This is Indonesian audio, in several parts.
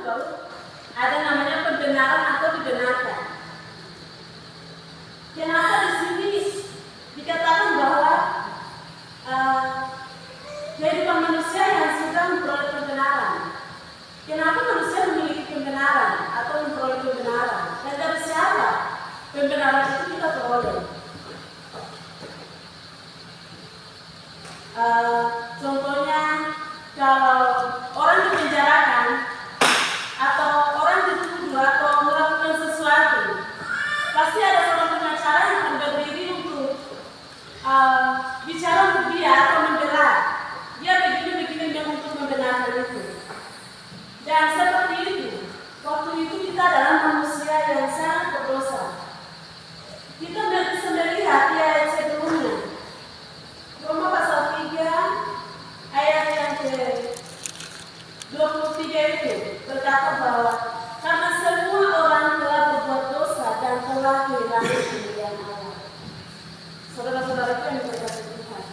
tahu, ada namanya pembenaran atau dibenarkan. Kenapa di sini dikatakan bahwa kehidupan manusia yang sudah memperoleh pembenaran? Kenapa manusia memiliki pembenaran atau memperoleh pembenaran? Dan dari siapa pembenaran itu kita peroleh? Contohnya, kalau orang dipenjarakan atau orang dituduh atau melakukan sesuatu, pasti ada seorang pengacara yang akan berdiri untuk bicara untuk dia atau membela. Dia begini untuk membenarkan itu. Dan seperti itu, waktu itu kita adalah manusia yang sangat berdosa. Kita bisa melihat di ayat sebelumnya, Roma pasal 3 ayat yang ke-23 itu berkata bahwa karena semua orang telah berbuat dosa dan telah kehilangan kemuliaan Allah. Saudara-saudara yang dikasihi Tuhan,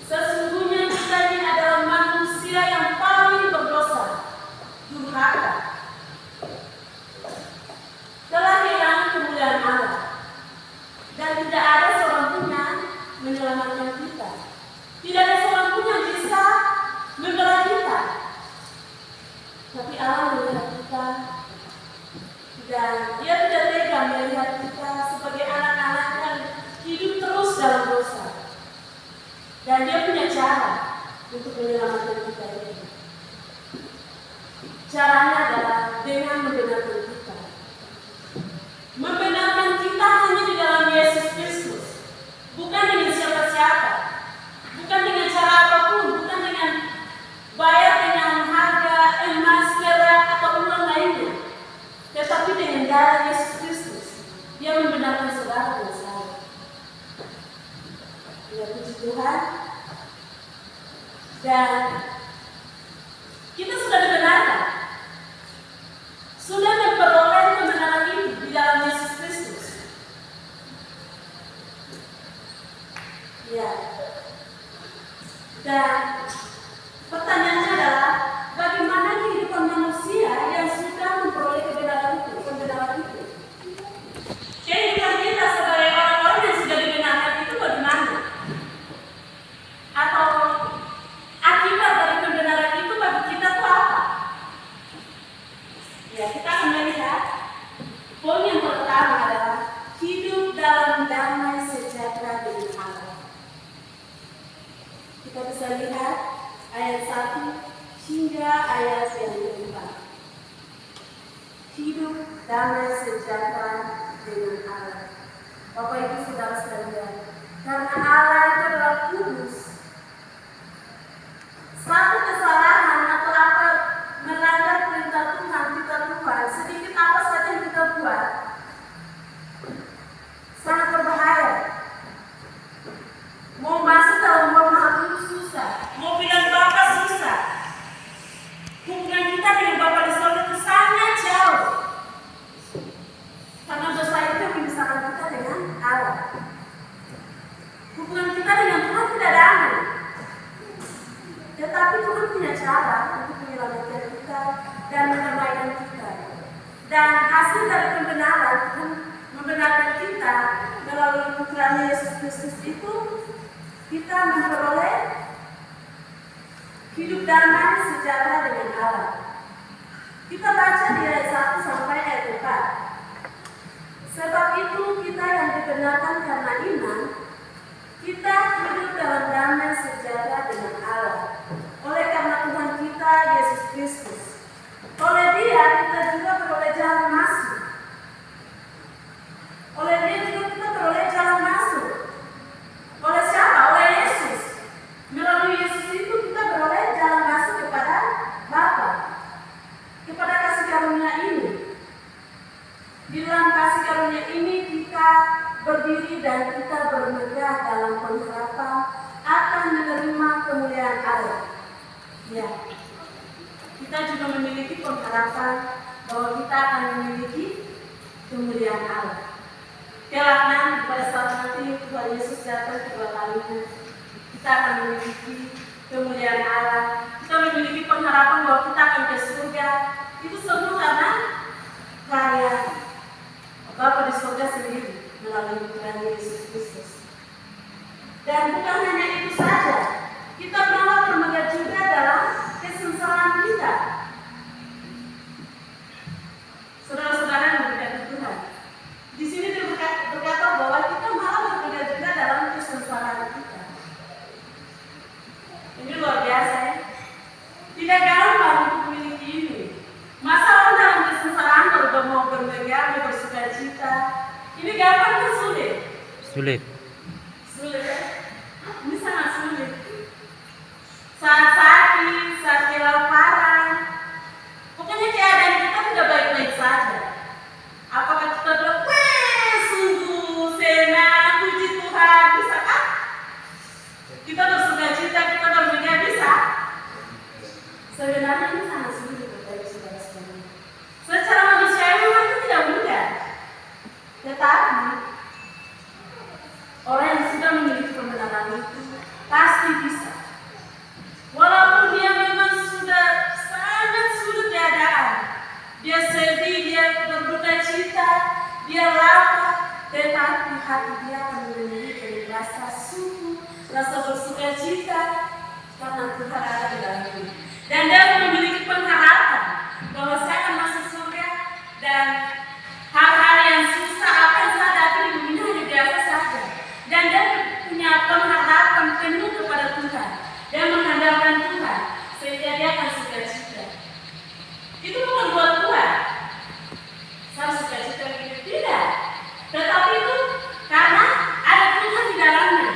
sesungguhnya kita ini adalah manusia yang paling berdosa, durhaka, telah kehilangan kemuliaan Allah, dan tidak ada seorang pun yang menyelamatkan kita. Tidak ada seorang pun yang bisa membela kita. Tapi Allah melihat kita, dan Dia tidak tega melihat kita sebagai anak-anak yang hidup terus dalam dosa. Dan Dia punya cara untuk menyelamatkan kita ini. Caranya adalah dengan membenarkan kita. Membenarkan kita hanya di dalam Yesus Kristus, bukan dengan siapa-siapa, bukan dengan cara apapun, bukan dengan bayar dengan harga emas, perak atau uang lainnya, tetapi dengan darah Yesus Kristus. Dia membenarkan saudara dan saya. Ya, puji Tuhan. Dan kita sudah dibenarkan, sudah memperoleh kebenaran ini di dalam Yesus Kristus. Ya. Dan pertanyaannya adalah, bagaimana kehidupan manusia yang sudah memperoleh kebenaran itu? Kehidupan kita sebagai orang-orang yang sudah dibenarkan itu bagaimana? Atau akibat dari pembenaran itu bagi kita itu apa? Ya, kita akan melihat poin yang pertama adalah hidup dalam damai sejahtera dengan Allah. Kita bisa lihat ayat 1 hingga ayat yang ke-4. Hidup damai sejahtera dengan Allah. Bapak Ibu Saudara sekalian, karena Allah itu adalah kudus, satu kesalahan atau apa melanggar perintah Tuhan kita buat, sedikit apa saja yang kita buat, sangat berbahaya. Mau masuk dalam rumah itu susah, mau bilang Bapak susah. Hubungan kita dengan Bapa di surga itu sangat jauh, karena dosa itu memisahkan kita dengan Allah. Hubungan kita dengan Tuhan tidak damai. Tetapi Tuhan punya cara untuk menyelamatkan kita dan mendamaikan kita. Dan hasil dari pembenaran, membenarkan kita melalui putranya Yesus Kristus itu, kita memperoleh hidup damai sejahtera dengan Allah. Kita baca di ayat 1 sampai ayat 4. Sebab itu kita yang dibenarkan karena iman, kita hidup dalam damai sejahtera dengan Allah. Oleh karena Tuhan kita Yesus Kristus, oleh Dia kita juga beroleh jalan masuk. Oleh Dia juga kita beroleh jalan masuk. Oleh siapa? Oleh Yesus. Melalui Yesus itu kita beroleh jalan masuk kepada Bapa, kepada kasih karunia ini. Di dalam kasih karunia ini kita berdiri dan kita bermegah dalam pengharapan akan menerima kemuliaan Allah. Ya, kita juga memiliki pengharapan bahwa kita akan memiliki kemuliaan Allah. Kelak nanti pada saat nanti Tuhan Yesus datang kedua kalinya, kita akan memiliki kemuliaan Allah. Kita memiliki pengharapan bahwa kita akan ke surga, itu semua karena karya Bapa di surga sendiri melalui Tuhan Yesus Kristus. Dan bukan hanya itu saja, kita malah bermegah juga dalam kesengsaraan kita. Saudara-saudara yang berkati Tuhan, di sini berkata bahwa kita malah bermegah juga dalam kesengsaraan kita. Ini luar biasa ya. Tidak gampang untuk memiliki ini. Masa orang dalam kesengsaraan baru mau bermegah, mau bersukacita. Ini gampang atau sulit? Sulit. Sulit ya? Ini sangat sulit. Saat sakit, saat kelaparan, pokoknya keadaan kita tidak baik-baik saja. Apakah kita bilang, weh sungguh senang, puji Tuhan, bisa kan? Kita bersukacita, kita bermegah, bisa? Sebenarnya ini sangat sulit bagi saudara-saudara. Secara manusiawi memang itu tidak mudah. Tetapi orang yang sudah memiliki kebenaran itu pasti bisa. Walaupun dia memang sudah sangat sulit keadaan, dia sedih, dia berduka cita, dia lapar, tetapi hati dia akan memiliki rasa syukur, rasa bersuka cita karena Tuhan ada di dalam diri. Dan dia memiliki pengharapan bahwa saya akan masuk surga dan hal-hal yang susah akan saya hadapi di dunia hanya biasa saja. Dan dia punya pengharapan penuh kepada Tuhan. Dia mengandalkan Tuhan sehingga dia akan sukacita. Itu bukan buat Tuhan. Saya sukacita gitu tidak. Tetapi itu karena ada Tuhan di dalamnya.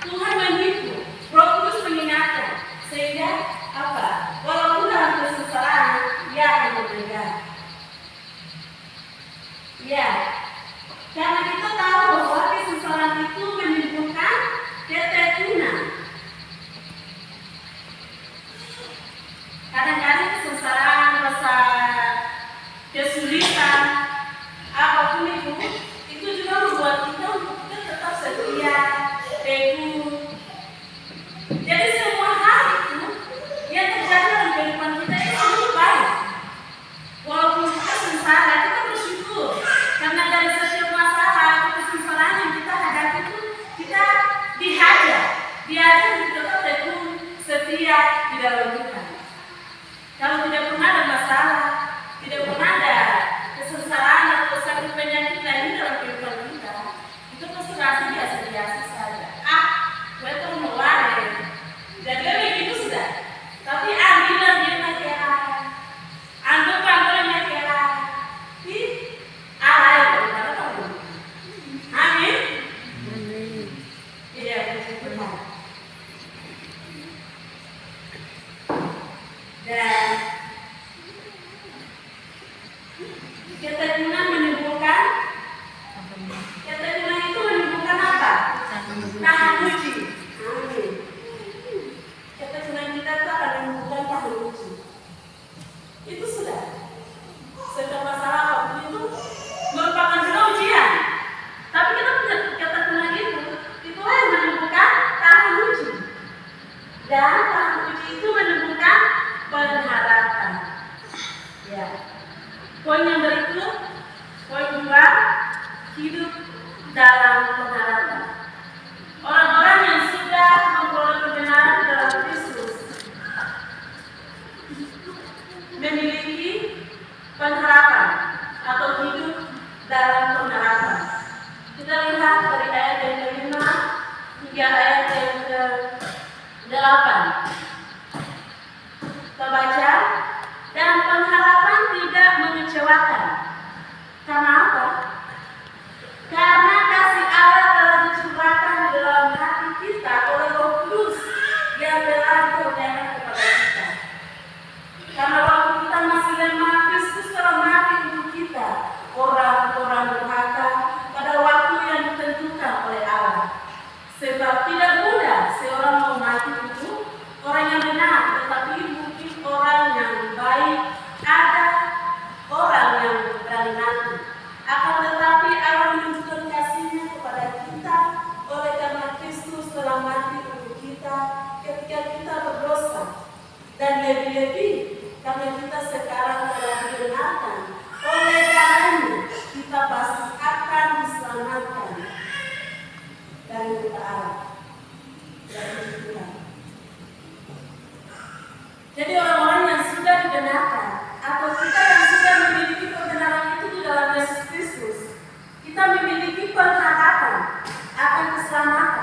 Tuhan menghibur, Roh Kudus mengingatkan sehingga apa? Walaupun dalam kesengsaraan dia akan bermegah. Ya, karena kita tahu bahwa kesengsaraan itu menimbulkan ketekunan. Kadang-kadang kesengsaraan, rasa kesulitan, apapun itu juga membuat kita untuk kita tetap setia, teguh. Jadi semua hal itu yang terjadi dalam kehidupan kita itu semua baik. Walaupun kita sengsara, kita bersyukur karena dari setiap masalah atau kesengsaraan yang kita hadapi itu kita diajar untuk tetap teguh, setia di dalam Tuhan. Kalau tidak pernah ada masalah, tidak pernah ada kesengsaraan atau sakit penyakit lain dalam kehidupan kita, itu pasti biasa-biasa saja. Gue tuh mulai, jadi begitu sudah. Tapi ambilan dia makiran, anggap makiran, Allah yang berkata, amin. Iya, benar. Dan ketekunan menimbulkan itu menimbulkan apa? Tahan uji. Amin. Ketekunan kita itu akan menimbulkan tahan uji. Itu sudah. Setiap masalah apapun itu merupakan juga ujian. Tapi kita punya ketekunan itu yang menimbulkan tahan uji. Dan tahan uji itu menimbulkan pengharapan. Ya. Poin yang berikut, poin 2, hidup dalam pengharapan. Orang-orang yang sudah memperoleh kebenaran dalam Kristus memiliki pengharapan atau hidup dalam pengharapan. Kita lihat dari ayat yang ke-5 hingga ayat yang ke-8. Kita baca, dan pengharapan tidak mengecewakan. Karena apa? Karena kasih Allah telah dicurahkan di dalam hati kita oleh Roh Kudus yang telah dikurniakan kepada kita. Karena waktu kita masih lemah, Kristus telah mati untuk kita, orang-orang durhaka, pada waktu yang ditentukan oleh Allah. Sebab tidak mudah seorang mau mati untuk orang yang benar, tetapi mungkin orang yang baik, ada orang yang berani mati. Akan tetapi Allah menunjukkan kasih-Nya kepada kita oleh karena Kristus telah mati untuk kita ketika kita berdosa, dan lebih-lebih karena kita sekarang telah kita pasti akan diselamatkan dari buta Allah, dari Tuhan. Jadi orang-orang yang sudah dibenarkan atau kita yang sudah memiliki kebenaran itu di dalam Yesus Kristus, kita memiliki pengharapan akan keselamatan